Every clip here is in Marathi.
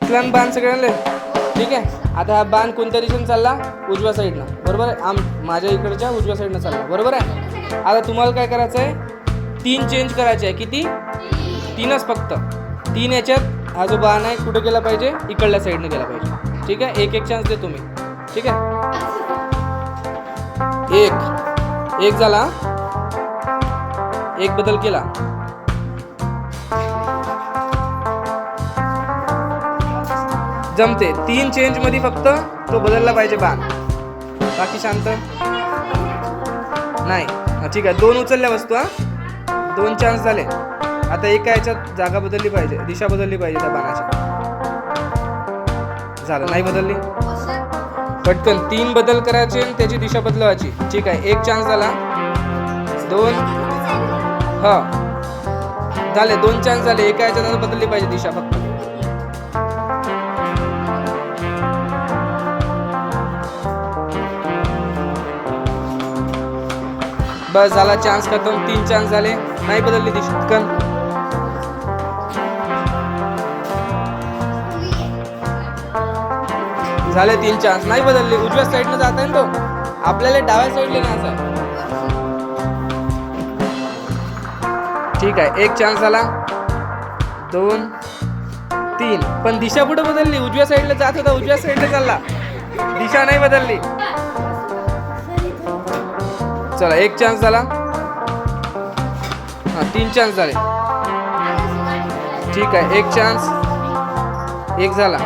दिसला ना बाण सगळ्यांना? ठीक आहे. आता हा बाण कोणत्या दिशेने चालला? उजव्या साईडनं, बरोबर आहे. माझ्या इकडच्या उजव्या साईडनं चालला, बरोबर आहे. आता तुम्हाला काय करायचं आहे? 3 चेंज करायचे आहे. किती? 3च फक्त. 3 याच्यात हा जो बाण आहे कुठे गेला पाहिजे? इकडल्या साईडनं गेला पाहिजे. ठीक आहे. एक चान्स दे तुम्ही. ठीक आहे. एक झाला. एक बदल केला. जमते. 3 चेंज मध्ये फक्त तो बदलला पाहिजे बाण. बाकी शांत नाही. ठीक आहे. 2 उचलल्या वस्तू. 2 चान्स झाले. आता एका याच्यात जागा बदलली पाहिजे, दिशा बदलली पाहिजे त्या बाणाची. झालं. नाही बदलली. पटकन 3 बदल करायचे आणि त्याची दिशा बदलवायची. ठीक आहे. 1 चान्स झाला. 2 हा झाले. 2 चान्स झाले. एका याच्यात बदलली पाहिजे दिशा फक्त. बस झाला. चान्स खतम. 3 चान्स झाले. नाही बदलली दिशा. पटकन झाले. 3 चान्स. नाही बदलली. उजव्या साईडनं जात आहे ना तो. आपल्याला डाव्या साईडला न्यायचा आहे. ठीक आहे. 1 चान्स झाला. 2 3. पण दिशा कुठे बदलली? उजव्या साईडला जात होता, उजव्या साईडला चालला. दिशा नाही बदलली. चला. 1 चान्स झाला. 3 चान्स झाले. ठीक आहे. 1 चान्स. 1 झाला.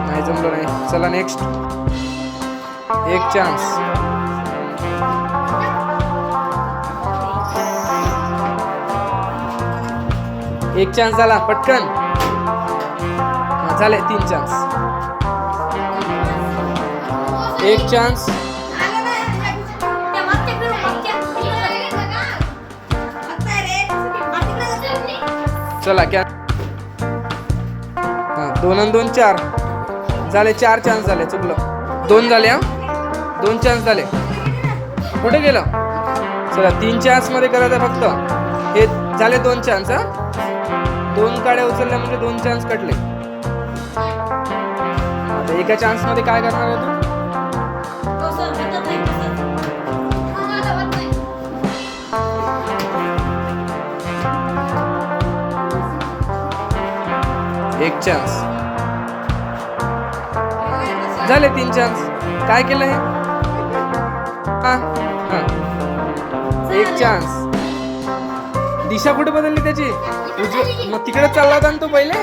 नाही जमलं नाही. चला नेक्स्ट. 1 चान्स. 1 चान्स झाला. पटकन झाले. 3 चान्स. 1 चान्स. चला क्या 2 आणि 2 4 झाले. 4 चान्स झाले. चुकलं. 2 झाले. 2 चान्स झाले. कुठे गेलं? चला. 3 चान्स मध्ये करायचं फक्त. हे झाले 2 चान्स. 2 काड्या उचलल्या म्हणजे 2 चान्स कटले. आता एका चान्स मध्ये काय करणार आहे तू? एक चान्स झाले. 3 चान्स. काय केलं हे? 1 चान्स. दिशा कुठे बदलली त्याची? मग तिकडे चालला होता ना तो पहिले.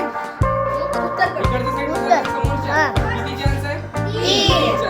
इकडच्या साईडला. किती चान्स आहे? 3.